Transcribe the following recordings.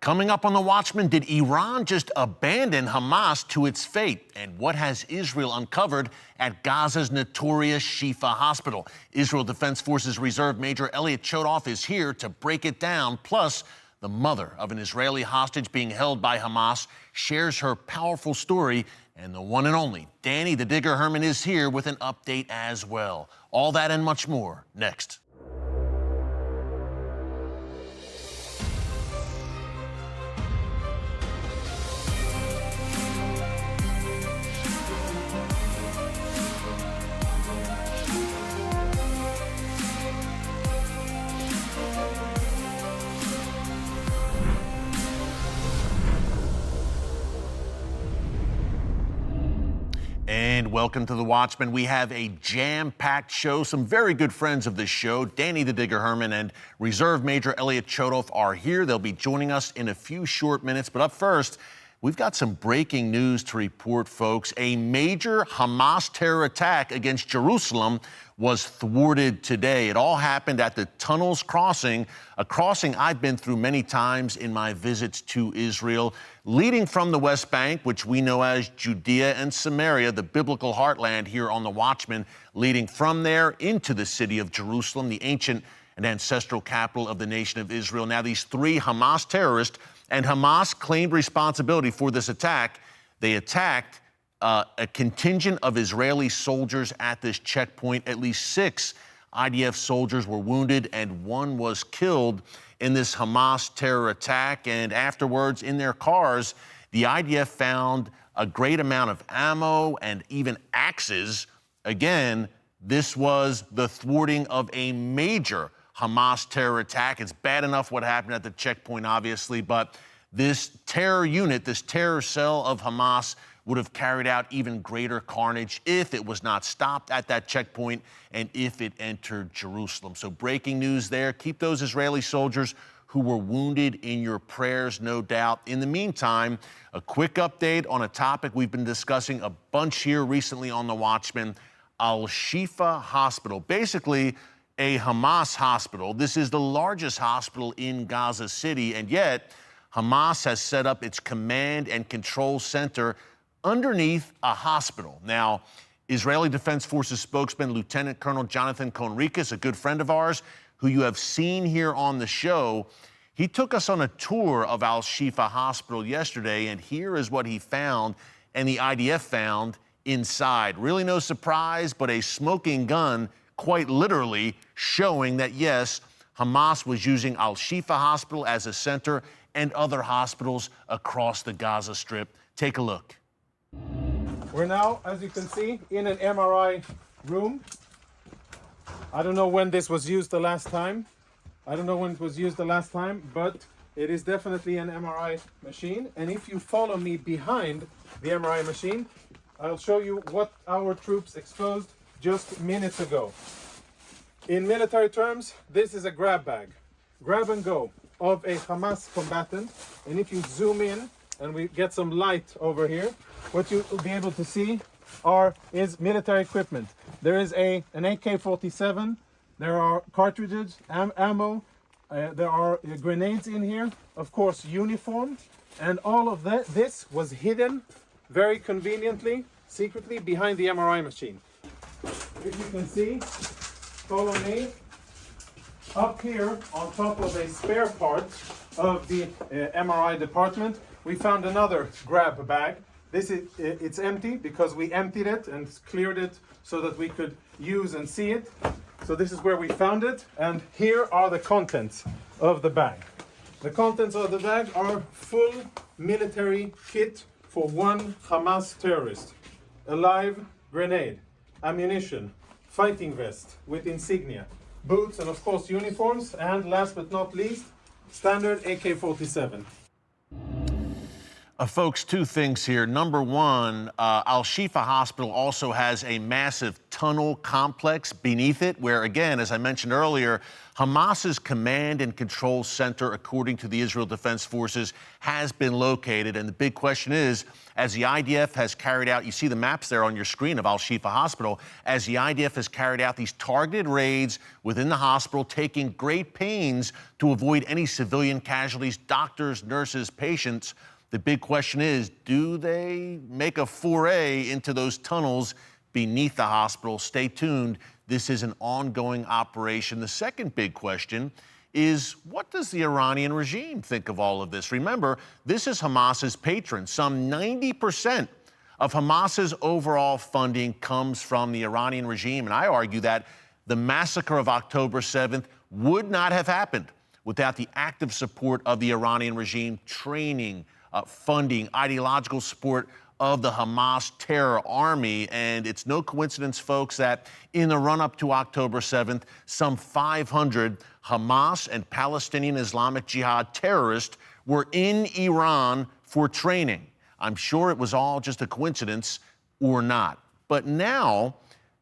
Coming up on The Watchman, did Iran just abandon Hamas to its fate? And what has Israel uncovered at Gaza's notorious Shifa hospital? Israel Defense Forces Reserve Major Elliot Chodoff is here to break it down. Plus, the mother of an Israeli hostage being held by Hamas shares her powerful story. And the one and only Danny the Digger Herman is here with an update as well. All that and much more next. And welcome to The Watchman. We have a jam-packed show. Some very good friends of this show, Danny the Digger Herman and Reserve Major Elliot Chodoff, are here. They'll be joining us in a few short minutes. But up first, we've got some breaking news to report, folks. A major Hamas terror attack against Jerusalem was thwarted today. It all happened at the Tunnels Crossing, a crossing I've been through many times in my visits to Israel, leading from the West Bank, which we know as Judea and Samaria, the biblical heartland here on The Watchman, leading from there into the city of Jerusalem, the ancient and ancestral capital of the nation of Israel. Now, these three Hamas terrorists, and Hamas claimed responsibility for this attack. They attacked a contingent of Israeli soldiers at this checkpoint. At least 6 IDF soldiers were wounded and 1 was killed in this Hamas terror attack. And afterwards, in their cars, the IDF found a great amount of ammo and even axes. Again, this was the thwarting of a major Hamas terror attack. It's bad enough what happened at the checkpoint, obviously, but this terror unit, this terror cell of Hamas, would have carried out even greater carnage if it was not stopped at that checkpoint and if it entered Jerusalem. So breaking news there. Keep those Israeli soldiers who were wounded in your prayers, no doubt. In the meantime, a quick update on a topic we've been discussing a bunch here recently on The Watchman, Al-Shifa Hospital. Basically, a Hamas hospital. This is the largest hospital in Gaza City, and yet Hamas has set up its command and control center underneath a hospital. Now, Israeli Defense Forces spokesman Lieutenant Colonel Jonathan Conricus, a good friend of ours, who you have seen here on the show, he took us on a tour of Al-Shifa Hospital yesterday, and here is what he found and the IDF found inside. Really no surprise, but a smoking gun, quite literally, showing that, yes, Hamas was using Al-Shifa Hospital as a center and other hospitals across the Gaza Strip. Take a look. We're now, as you can see, in an MRI room. I don't know when this was used the last time. But it is definitely an MRI machine. And if you follow me behind the MRI machine, I'll show you what our troops exposed just minutes ago. In military terms, this is a grab bag, grab and go of a Hamas combatant. And if you zoom in and we get some light over here, what you will be able to see is military equipment. There is an AK-47, there are cartridges, ammo, there are grenades in here, of course uniform, and all of this was hidden very conveniently, secretly behind the MRI machine. If you can see, follow me, up here on top of a spare part of the MRI department, we found another grab bag. It's empty because we emptied it and cleared it so that we could use and see it. So this is where we found it, and here are the contents of the bag. The contents of the bag are full military kit for 1 Hamas terrorist. A live grenade, ammunition, fighting vest with insignia, boots, and of course uniforms, and last but not least, standard AK-47. Folks, two things here. Number one, Al-Shifa Hospital also has a massive tunnel complex beneath it where, again, as I mentioned earlier, Hamas's command and control center, according to the Israel Defense Forces, has been located. And the big question is, as the IDF has carried out, you see the maps there on your screen of Al-Shifa Hospital, as the IDF has carried out these targeted raids within the hospital, taking great pains to avoid any civilian casualties, doctors, nurses, patients. The big question is, do they make a foray into those tunnels beneath the hospital? Stay tuned. This is an ongoing operation. The second big question is, what does the Iranian regime think of all of this? Remember, this is Hamas's patron. Some 90% of Hamas's overall funding comes from the Iranian regime. And I argue that the massacre of October 7th would not have happened without the active support of the Iranian regime, training, funding, ideological support of the Hamas terror army. And it's no coincidence, folks, that in the run-up to October 7th, some 500 Hamas and Palestinian Islamic Jihad terrorists were in Iran for training. I'm sure it was all just a coincidence or not. But now,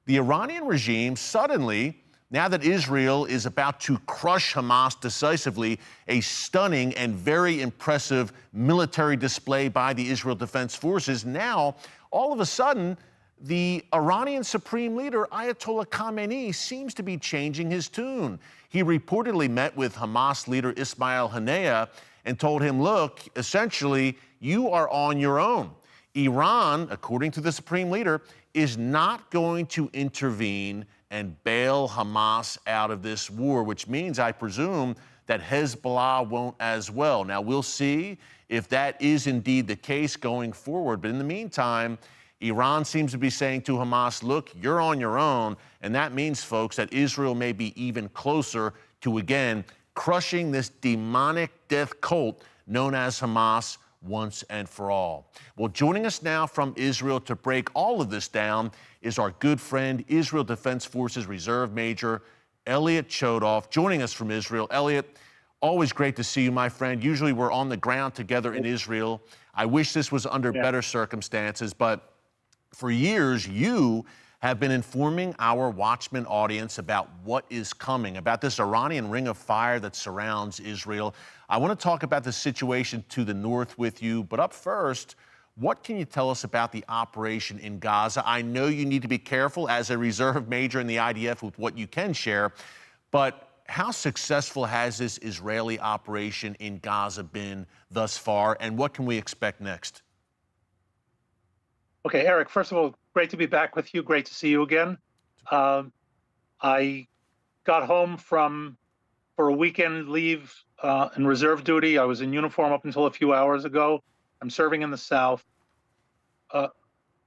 the Iranian regime suddenly, now that Israel is about to crush Hamas decisively, a stunning and very impressive military display by the Israel Defense Forces, now, all of a sudden, the Iranian Supreme Leader, Ayatollah Khamenei, seems to be changing his tune. He reportedly met with Hamas leader Ismail Haniyeh and told him, look, essentially, you are on your own. Iran, according to the Supreme Leader, is not going to intervene and bail Hamas out of this war, which means, I presume, that Hezbollah won't as well. Now, we'll see if that is indeed the case going forward. But in the meantime, Iran seems to be saying to Hamas, look, you're on your own. And that means, folks, that Israel may be even closer to, again, crushing this demonic death cult known as Hamas once and for all. Well, joining us now from Israel to break all of this down is our good friend, Israel Defense Forces Reserve Major Elliot Chodoff, joining us from Israel. Elliot, always great to see you, my friend. Usually we're on the ground together in Israel. I wish this was under better circumstances, but for years, you have been informing our Watchman audience about what is coming, about this Iranian ring of fire that surrounds Israel. I want to talk about the situation to the north with you, but up first, what can you tell us about the operation in Gaza? I know you need to be careful as a reserve major in the IDF with what you can share, but how successful has this Israeli operation in Gaza been thus far, and what can we expect next? Okay, Eric, first of all, great to be back with you. Great to see you again. I got home for a weekend leave in reserve duty. I was in uniform up until a few hours ago. I'm serving in the South.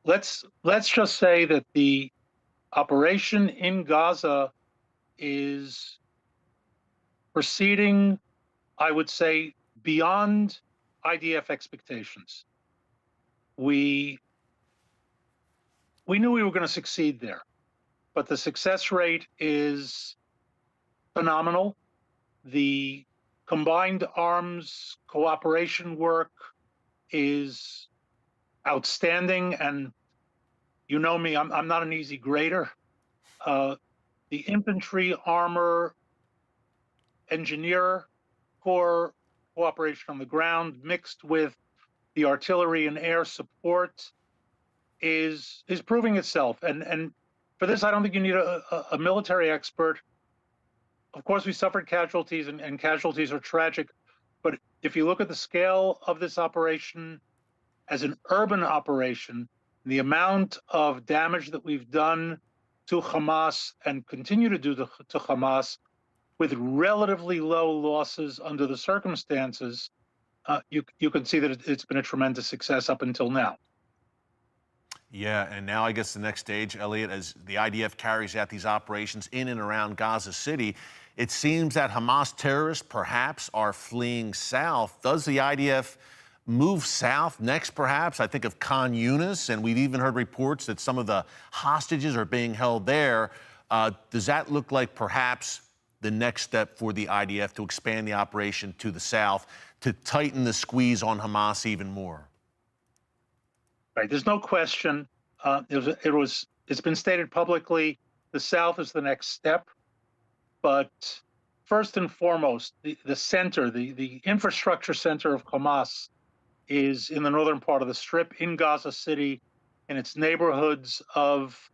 Let's just say that the operation in Gaza is proceeding, I would say, beyond IDF expectations. We knew we were going to succeed there, but the success rate is phenomenal. The combined arms cooperation work is outstanding, and you know me, I'm not an easy grader. The infantry, armor, engineer corps cooperation on the ground mixed with the artillery and air support is proving itself. And for this, I don't think you need a military expert. Of course, we suffered casualties, and casualties are tragic. But if you look at the scale of this operation as an urban operation, the amount of damage that we've done to Hamas and continue to do to Hamas with relatively low losses under the circumstances, you can see that it's been a tremendous success up until now. Yeah, and now I guess the next stage, Elliot, as the IDF carries out these operations in and around Gaza City, it seems that Hamas terrorists perhaps are fleeing south. Does the IDF move south next, perhaps? I think of Khan Yunis, and we've even heard reports that some of the hostages are being held there. Does that look like perhaps the next step for the IDF to expand the operation to the south, to tighten the squeeze on Hamas even more? Right. There's no question. It's been stated publicly. The South is the next step, but first and foremost, the center, the infrastructure center of Hamas is in the northern part of the Strip in Gaza City, in its neighborhoods of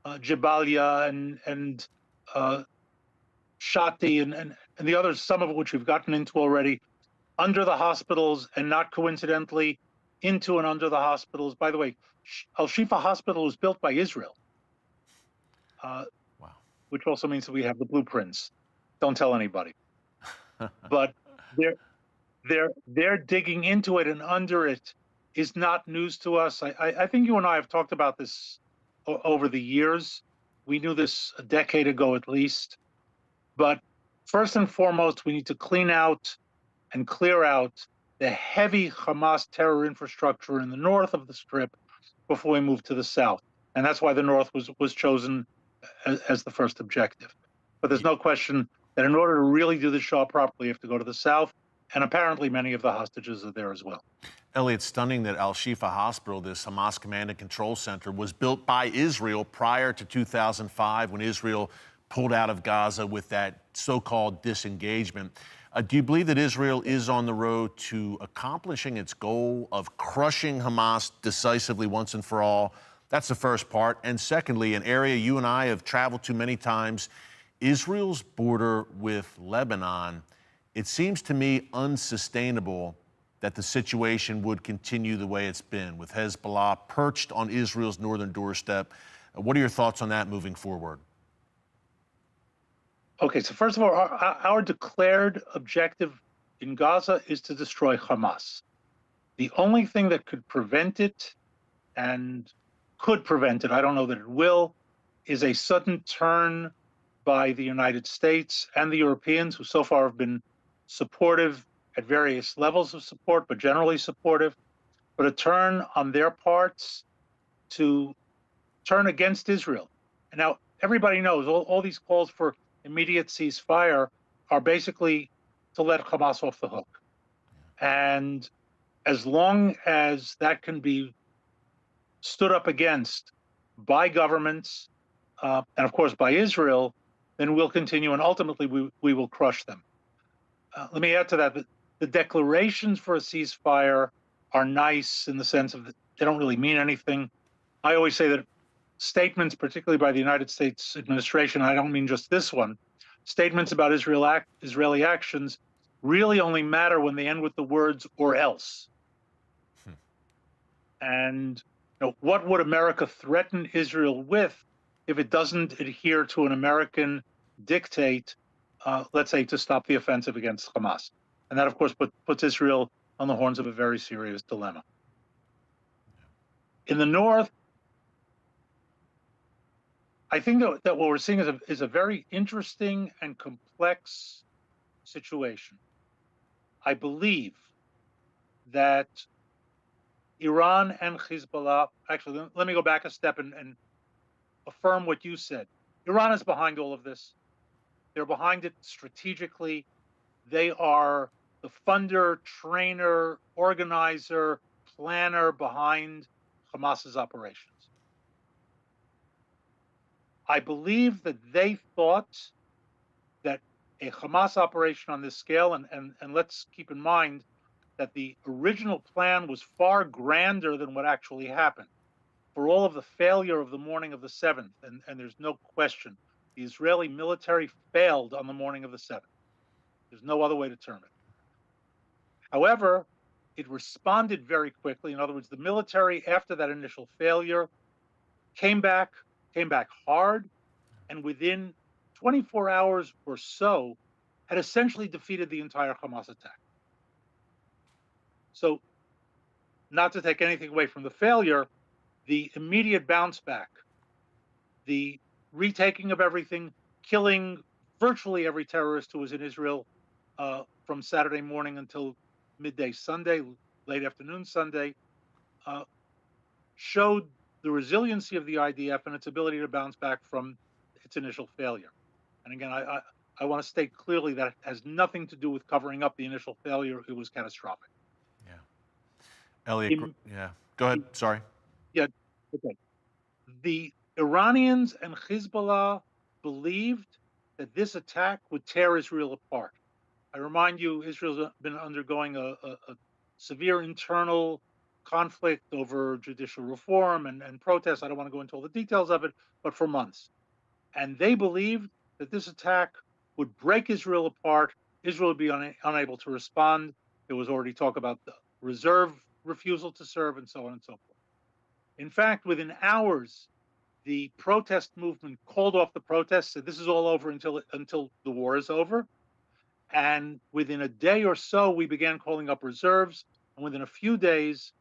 Jabalia and Shati and the others, some of which we've gotten into already, under the hospitals, and not coincidentally, into and under the hospitals. By the way, Al-Shifa Hospital was built by Israel, Wow. which also means that we have the blueprints. Don't tell anybody. But they're digging into it and under it is not news to us. I think you and I have talked about this over the years. We knew this a decade ago at least. But first and foremost, we need to clean out and clear out the heavy Hamas terror infrastructure in the north of the Strip before we move to the south. And that's why the north was chosen as the first objective. But there's no question that in order to really do the job properly, you have to go to the south. And apparently many of the hostages are there as well. Elliot, it's stunning that Al-Shifa Hospital, this Hamas command and control center, was built by Israel prior to 2005 when Israel pulled out of Gaza with that so-called disengagement. Do you believe that Israel is on the road to accomplishing its goal of crushing Hamas decisively once and for all? That's the first part. And secondly, an area you and I have traveled to many times, Israel's border with Lebanon. It seems to me unsustainable that the situation would continue the way it's been, with Hezbollah perched on Israel's northern doorstep. What are your thoughts on that moving forward? Okay, so first of all, our declared objective in Gaza is to destroy Hamas. The only thing that could prevent it, and could prevent it, I don't know that it will, is a sudden turn by the United States and the Europeans, who so far have been supportive at various levels of support, but generally supportive, but a turn on their parts to turn against Israel. And now everybody knows all these calls for immediate ceasefire are basically to let Hamas off the hook. And as long as that can be stood up against by governments, and of course by Israel, then we'll continue, and ultimately we will crush them. Let me add to that, the declarations for a ceasefire are nice in the sense of that they don't really mean anything. I always say that statements, particularly by the United States administration, I don't mean just this one, statements about Israeli actions really only matter when they end with the words "or else." And what would America threaten Israel with if it doesn't adhere to an American dictate, let's say, to stop the offensive against Hamas? And that, of course, puts Israel on the horns of a very serious dilemma. In the north, I think that what we're seeing is a very interesting and complex situation. I believe that Iran and Hezbollah, actually, let me go back a step and affirm what you said. Iran is behind all of this. They're behind it strategically. They are the funder, trainer, organizer, planner behind Hamas's operations. I believe that they thought that a Hamas operation on this scale, and let's keep in mind that the original plan was far grander than what actually happened. For all of the failure of the morning of the 7th, and there's no question, the Israeli military failed on the morning of the 7th. There's no other way to term it. However, it responded very quickly. In other words, the military, after that initial failure, came back hard, and within 24 hours or so, had essentially defeated the entire Hamas attack. So, not to take anything away from the failure, the immediate bounce back, the retaking of everything, killing virtually every terrorist who was in Israel from Saturday morning until midday Sunday, late afternoon Sunday, showed the resiliency of the IDF and its ability to bounce back from its initial failure. And again, I want to state clearly that it has nothing to do with covering up the initial failure. It was catastrophic. Yeah. Elliot, yeah. Go ahead. Sorry. Yeah. Okay. The Iranians and Hezbollah believed that this attack would tear Israel apart. I remind you, Israel's been undergoing a severe internal conflict over judicial reform and protests. I don't want to go into all the details of it, but for months. And they believed that this attack would break Israel apart. Israel would be unable to respond. There was already talk about the reserve refusal to serve and so on and so forth. In fact, within hours, the protest movement called off the protests, said this is all over until the war is over. And within a day or so, we began calling up reserves. And within a few days,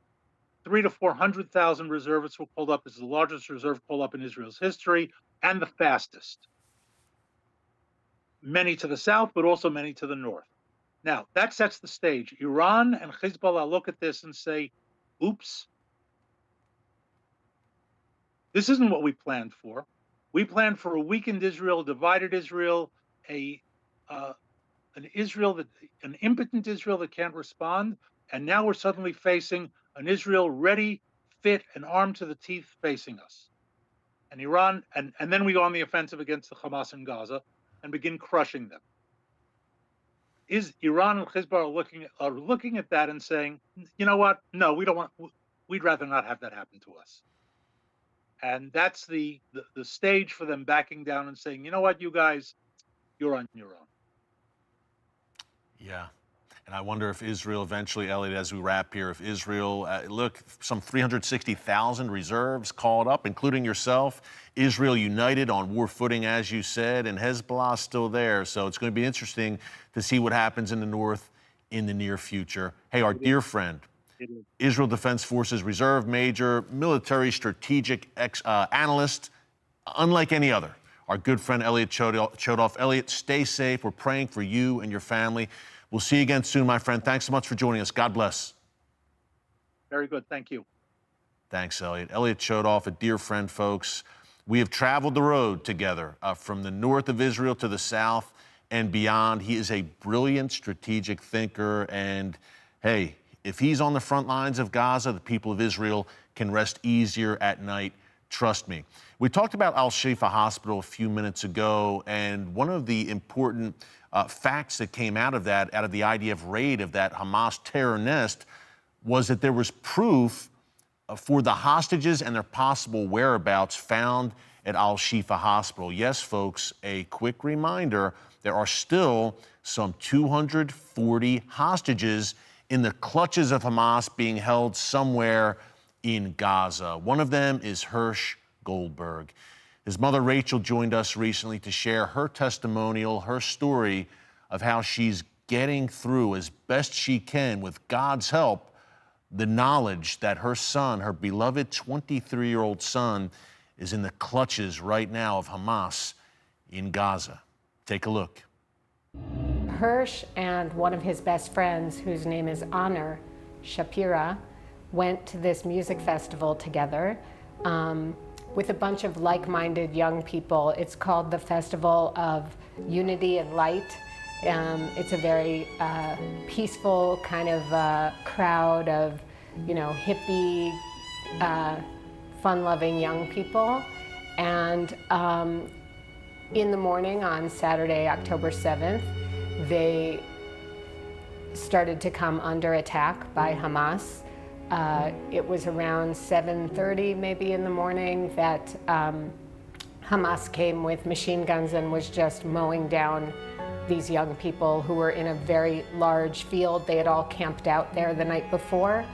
300,000 to 400,000 reservists were called up. This is the largest reserve call up in Israel's history and the fastest. Many to the south, but also many to the north. Now, that sets the stage. Iran and Hezbollah look at this and say, oops, this isn't what we planned for. We planned for a weakened Israel, divided Israel, an impotent Israel that can't respond, and now we're suddenly facing an Israel ready, fit, and armed to the teeth facing us. And Iran, and then we go on the offensive against the Hamas in Gaza and begin crushing them. Is Iran and Hezbollah are looking at that and saying, you know what? No, we'd rather not have that happen to us. And that's the stage for them backing down and saying, you know what, you guys, you're on your own. Yeah. And I wonder if Israel eventually, Elliot, as we wrap here, if Israel, look, some 360,000 reserves called up, including yourself. Israel united on war footing, as you said, and Hezbollah still there. So it's going to be interesting to see what happens in the north in the near future. Hey, our dear friend, Israel Defense Forces Reserve Major, military strategic analyst, unlike any other, our good friend Elliot Chodoff. Elliot, stay safe. We're praying for you and your family. We'll see you again soon, my friend. Thanks so much for joining us. God bless. Very good. Thank you. Thanks, Elliot. Elliot Chodoff, a dear friend, folks. We have traveled the road together from the north of Israel to the south and beyond. He is a brilliant strategic thinker. And, hey, if he's on the front lines of Gaza, the people of Israel can rest easier at night. Trust me. We talked about Al-Shifa Hospital a few minutes ago, and one of the important facts that came out of that, out of the IDF raid of that Hamas terror nest, was that there was proof for the hostages and their possible whereabouts found at Al-Shifa Hospital. Yes, folks, a quick reminder, there are still some 240 hostages in the clutches of Hamas being held somewhere in Gaza. One of them is Hersh Goldberg. His mother, Rachel, joined us recently to share her testimonial, her story of how she's getting through as best she can with God's help, the knowledge that her son, her beloved 23-year-old son, is in the clutches right now of Hamas in Gaza. Take a look. Hersh and one of his best friends, whose name is Honor Shapira, went to this music festival together with a bunch of like-minded young people. It's called the Festival of Unity and Light. It's a very peaceful kind of crowd of, hippie, fun-loving young people. And in the morning on Saturday, October 7th, they started to come under attack by Hamas. It was around 7:30 maybe in the morning that Hamas came with machine guns and was just mowing down these young people who were in a very large field. They had all camped out there the night before.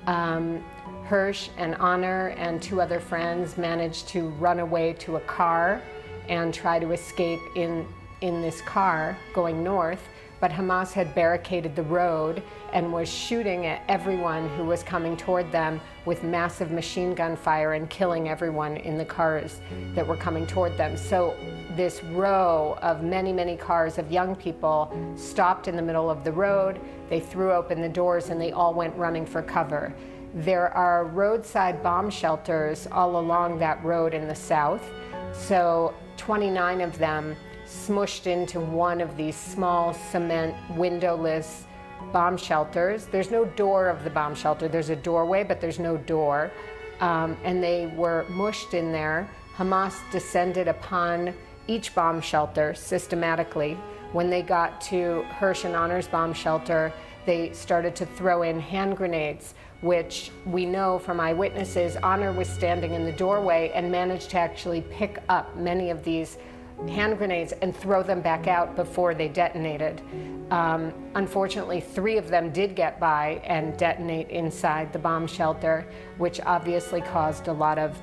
Hersh and Honor and two other friends managed to run away to a car and try to escape in this car going north, but Hamas had barricaded the road and was shooting at everyone who was coming toward them with massive machine gun fire and killing everyone in the cars that were coming toward them. So this row of many, many cars of young people stopped in the middle of the road. They threw open the doors and they all went running for cover. There are roadside bomb shelters all along that road in the south. So 29 of them smushed into one of these small cement windowless bomb shelters. There's no door of the bomb shelter. There's a doorway, but there's no door. and they were mushed in there. Hamas descended upon each bomb shelter systematically. When they got to Hersh and Honor's bomb shelter, they started to throw in hand grenades, which we know from eyewitnesses, Honor was standing in the doorway and managed to actually pick up many of these hand grenades and throw them back out before they detonated. Unfortunately, 3 of them did get by and detonate inside the bomb shelter, which obviously caused a lot of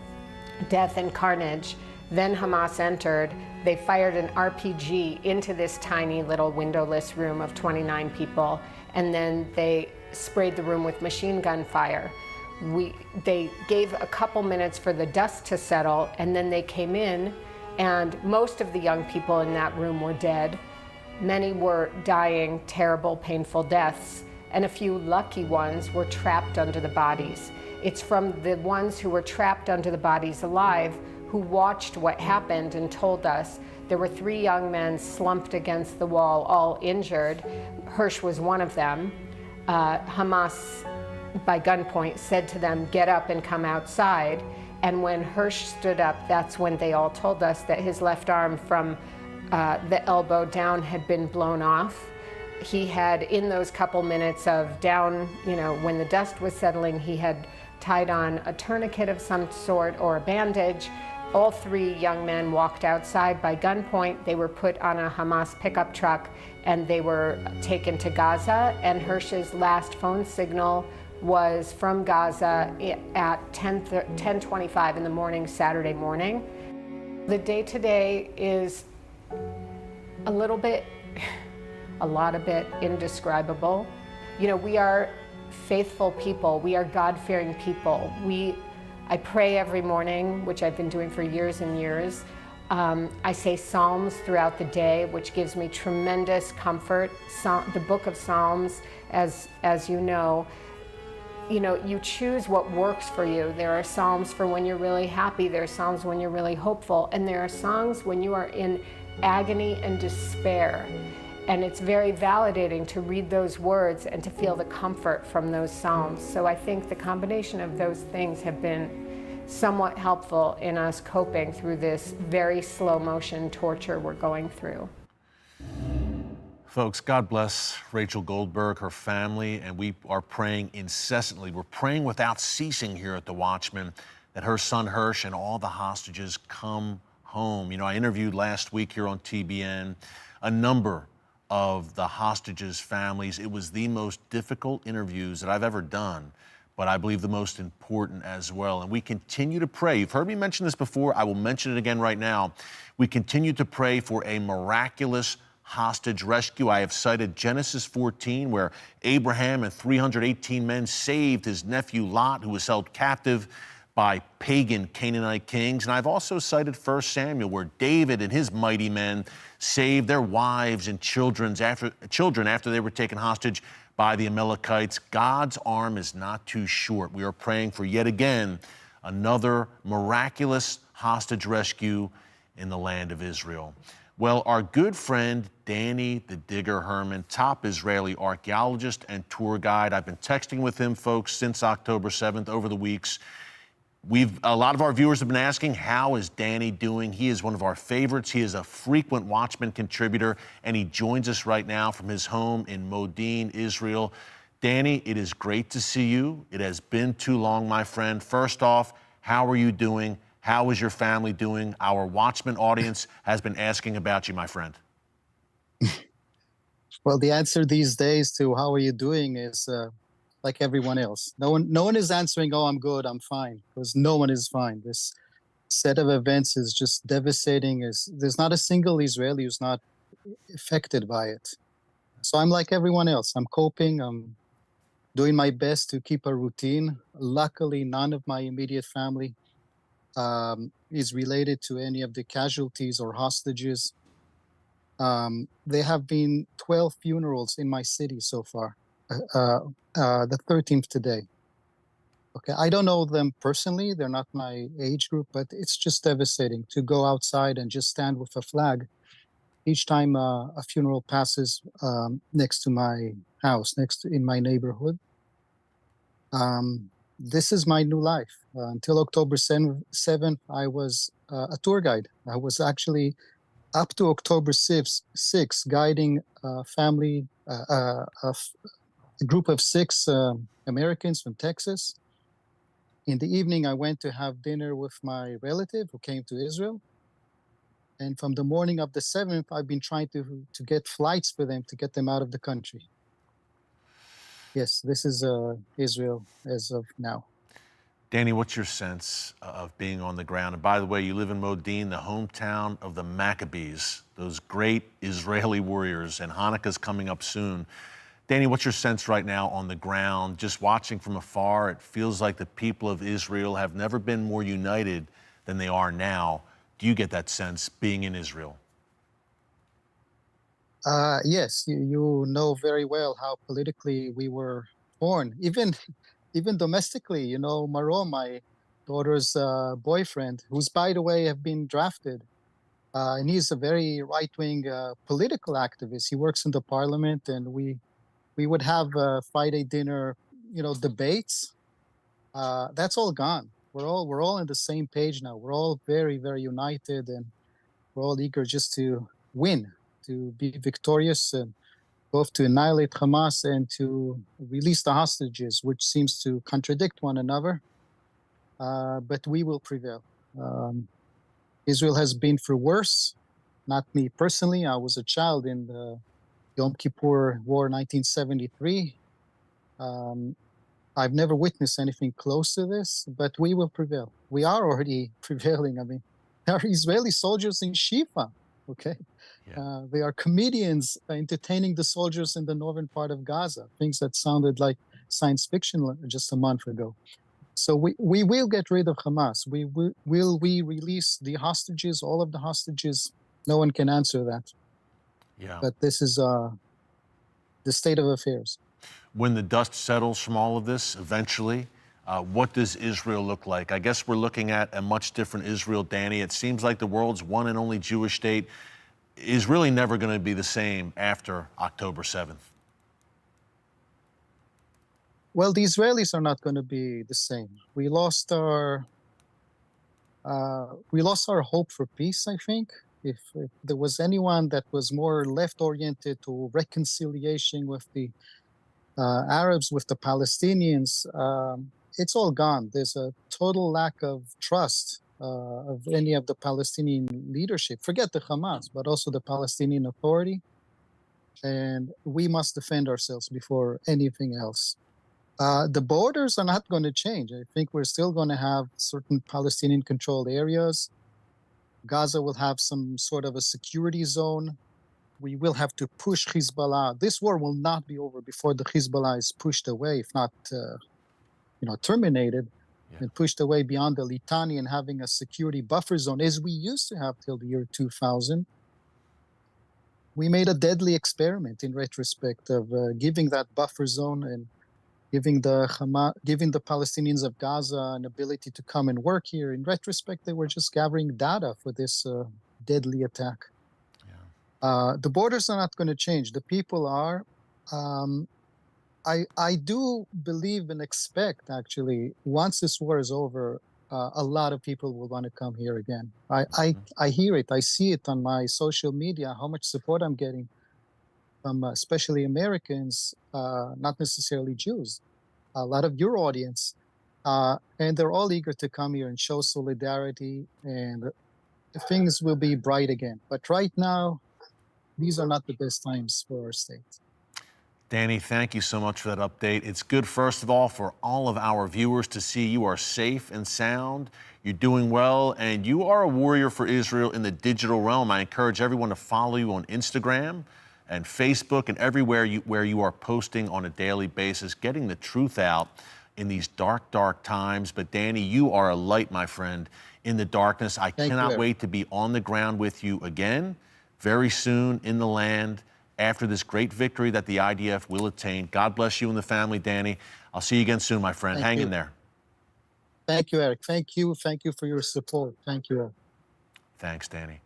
death and carnage. Then Hamas entered. They fired an RPG into this tiny little windowless room of 29 people, and then they sprayed the room with machine gun fire. They gave a couple minutes for the dust to settle, and then they came in, and most of the young people in that room were dead. Many were dying terrible, painful deaths, and a few lucky ones were trapped under the bodies. It's from the ones who were trapped under the bodies alive who watched what happened and told us. There were 3 young men slumped against the wall, all injured. Hersh was one of them. Hamas, by gunpoint, said to them, "Get up and come outside." And when Hersh stood up, that's when they all told us that his left arm from the elbow down had been blown off. He had, in those couple minutes of down, when the dust was settling, he had tied on a tourniquet of some sort or a bandage. All 3 young men walked outside by gunpoint. They were put on a Hamas pickup truck and they were taken to Gaza. And Hersh's last phone signal was from Gaza at 10:25 in the morning, Saturday morning. The day-to-day is a lot of it indescribable. We are faithful people. We are God-fearing people. I pray every morning, which I've been doing for years and years. I say Psalms throughout the day, which gives me tremendous comfort. The book of Psalms, as you know, you choose what works for you. There are Psalms for when you're really happy. There are Psalms when you're really hopeful. And there are songs when you are in agony and despair. And it's very validating to read those words and to feel the comfort from those Psalms. So I think the combination of those things have been somewhat helpful in us coping through this very slow motion torture we're going through. Folks, God bless Rachel Goldberg, her family, and we are praying incessantly. We're praying without ceasing here at the Watchman that her son Hersh and all the hostages come home. I interviewed last week here on TBN a number of the hostages' families. It was the most difficult interviews that I've ever done, but I believe the most important as well. And we continue to pray. You've heard me mention this before. I will mention it again right now. We continue to pray for a miraculous hostage rescue. I have cited Genesis 14, where Abraham and 318 men saved his nephew Lot, who was held captive by pagan Canaanite kings. And I've also cited 1 Samuel, where David and his mighty men saved their wives and children after they were taken hostage by the Amalekites. God's arm is not too short. We are praying for yet again another miraculous hostage rescue in the land of Israel. Well, our good friend Danny the Digger Herman, top Israeli archaeologist and tour guide. I've been texting with him, folks, since October 7th over the weeks. A lot of our viewers have been asking, how is Danny doing? He is one of our favorites. He is a frequent Watchman contributor, and he joins us right now from his home in Modin, Israel. Danny, it is great to see you. It has been too long, my friend. First off, how are you doing? How is your family doing? Our Watchman audience has been asking about you, my friend. Well, the answer these days to how are you doing is like everyone else. No one is answering, oh, I'm good, I'm fine, because no one is fine. This set of events is just devastating. There's not a single Israeli who's not affected by it. So I'm like everyone else. I'm coping. I'm doing my best to keep a routine. Luckily, none of my immediate family is related to any of the casualties or hostages. There have been 12 funerals in my city so far. The 13th today. Okay, I don't know them personally. They're not my age group, but it's just devastating to go outside and just stand with a flag each time a funeral passes next to my house, in my neighborhood. this is my new life. Until October 7th, I was a tour guide. I was actually up to October 6th guiding a family, a group of 6 Americans from Texas. In the evening, I went to have dinner with my relative who came to Israel. And from the morning of the 7th, I've been trying to get flights for them to get them out of the country. Yes, this is Israel as of now. Danny, what's your sense of being on the ground? And by the way, you live in Modin, the hometown of the Maccabees, those great Israeli warriors, and Hanukkah's coming up soon. Danny, what's your sense right now on the ground? Just watching from afar, it feels like the people of Israel have never been more united than they are now. Do you get that sense being in Israel? Yes, you know very well how politically we were torn, even domestically. You know, Maro, my daughter's boyfriend, who's, by the way, have been drafted, and he's a very right-wing political activist. He works in the parliament, and we would have Friday dinner, you know, debates. That's all gone. We're all on the same page now. We're all very, very united, and we're all eager just to win, to be victorious, and both to annihilate Hamas and to release the hostages, which seems to contradict one another. But we will prevail. Israel has been through worse. Not me personally. I was a child in the Yom Kippur War, 1973. I've never witnessed anything close to this, but we will prevail. We are already prevailing. I mean, there are Israeli soldiers in Shifa, okay? Yeah. They are comedians entertaining the soldiers in the northern part of Gaza, things that sounded like science fiction just a month ago. So we will get rid of Hamas. Will we release the hostages, all of the hostages? No one can answer that. Yeah. But this is the state of affairs. When the dust settles from all of this, eventually, what does Israel look like? I guess we're looking at a much different Israel, Danny. It seems like the world's one and only Jewish state is really never going to be the same after October 7th. Well, the Israelis are not going to be the same. We lost our hope for peace, I think. If there was anyone that was more left-oriented to reconciliation with the Arabs, with the Palestinians, it's all gone. There's a total lack of trust of any of the Palestinian leadership. Forget the Hamas, but also the Palestinian Authority. And we must defend ourselves before anything else. The borders are not going to change. I think we're still going to have certain Palestinian-controlled areas. Gaza will have some sort of a security zone. We will have to push Hezbollah. This war will not be over before the Hezbollah is pushed away, if not, terminated, and pushed away beyond the Litani, and having a security buffer zone, as we used to have till the year 2000. We made a deadly experiment in retrospect of giving that buffer zone and giving the Palestinians of Gaza an ability to come and work here. In retrospect, they were just gathering data for this deadly attack. The borders are not going to change. The people are. I do believe and expect, actually, once this war is over, a lot of people will want to come here again. I hear it. I see it on my social media, how much support I'm getting from especially Americans, not necessarily Jews, a lot of your audience. And they're all eager to come here and show solidarity, and things will be bright again. But right now, these are not the best times for our state. Danny, thank you so much for that update. It's good, first of all, for all of our viewers to see you are safe and sound, you're doing well, and you are a warrior for Israel in the digital realm. I encourage everyone to follow you on Instagram and Facebook and everywhere where you are posting on a daily basis, getting the truth out in these dark, dark times. But Danny, you are a light, my friend, in the darkness. I cannot wait to be on the ground with you again very soon in the land, after this great victory that the IDF will attain. God bless you and the family, Danny. I'll see you again soon, my friend. Hang in there. Thank you, Eric. Thank you. Thank you for your support. Thank you, Eric. Thanks, Danny.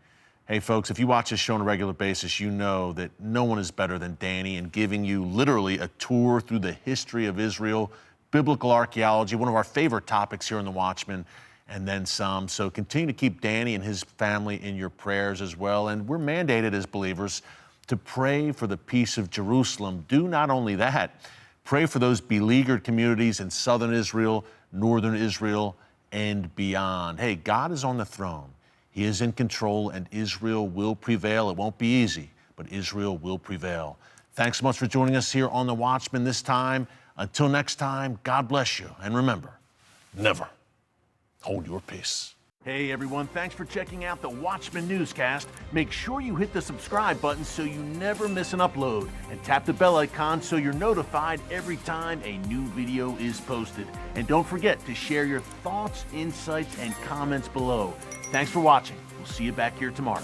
Hey, folks, if you watch this show on a regular basis, you know that no one is better than Danny in giving you literally a tour through the history of Israel, biblical archaeology, one of our favorite topics here on The Watchman, and then some. So continue to keep Danny and his family in your prayers as well. And we're mandated as believers to pray for the peace of Jerusalem. Do not only that, pray for those beleaguered communities in southern Israel, northern Israel, and beyond. Hey, God is on the throne. He is in control, and Israel will prevail. It won't be easy, but Israel will prevail. Thanks so much for joining us here on The Watchman this time. Until next time, God bless you. And remember, never hold your peace. Hey everyone, thanks for checking out the Watchman Newscast. Make sure you hit the subscribe button so you never miss an upload, and tap the bell icon so you're notified every time a new video is posted. And don't forget to share your thoughts, insights, and comments below. Thanks for watching. We'll see you back here tomorrow.